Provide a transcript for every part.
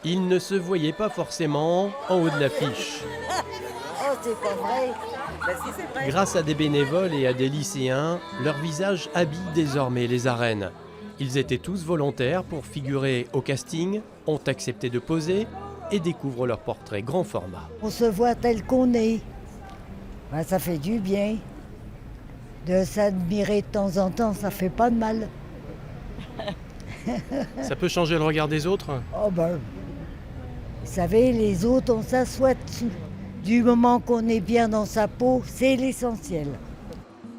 Ils ne se voyaient pas forcément en haut de l'affiche. Oh, c'est pas vrai. Bah si, c'est vrai. Grâce à des bénévoles et à des lycéens, leur visage habille désormais les arènes. Ils étaient tous volontaires pour figurer au casting, ont accepté de poser et découvrent leur portrait grand format. On se voit tel qu'on est. Ben, ça fait du bien. De s'admirer de temps en temps, ça fait pas de mal. Ça peut changer le regard des autres? Oh ben, vous savez, les autres, on s'assoit dessus. Du moment qu'on est bien dans sa peau, c'est l'essentiel.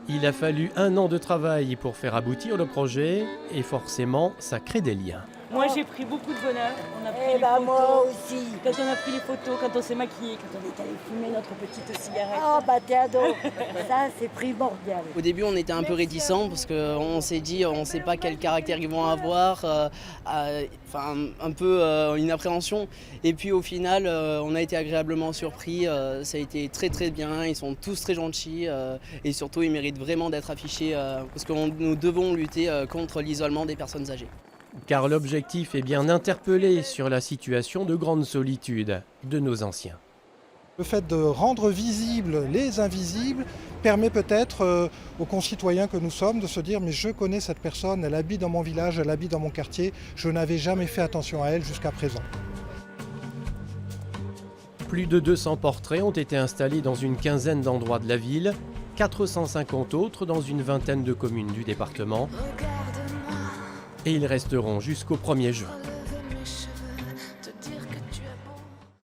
Il a fallu 1 an de travail pour faire aboutir le projet et forcément, ça crée des liens. Moi, j'ai pris beaucoup de bonheur. On a pris Eh les ben photos. moi aussi. Quand on a pris les photos, quand on s'est maquillé, quand on est allé fumer notre petite cigarette. Ah bah t'es ado. Ça, c'est primordial. Au début, on était un peu réticents parce qu'on s'est dit, on ne sait pas quel caractère ils vont avoir, un peu une appréhension. Et puis au final, on a été agréablement surpris. Ça a été très très bien. Ils sont tous très gentils et surtout, ils méritent vraiment d'être affichés parce que nous devons lutter contre l'isolement des personnes âgées. Car l'objectif est bien d'interpeller sur la situation de grande solitude de nos anciens. Le fait de rendre visibles les invisibles permet peut-être aux concitoyens que nous sommes de se dire mais je connais cette personne, elle habite dans mon village, elle habite dans mon quartier, je n'avais jamais fait attention à elle jusqu'à présent. Plus de 200 portraits ont été installés dans une quinzaine d'endroits de la ville, 450 autres dans une vingtaine de communes du département. Et ils resteront jusqu'au 1er juin.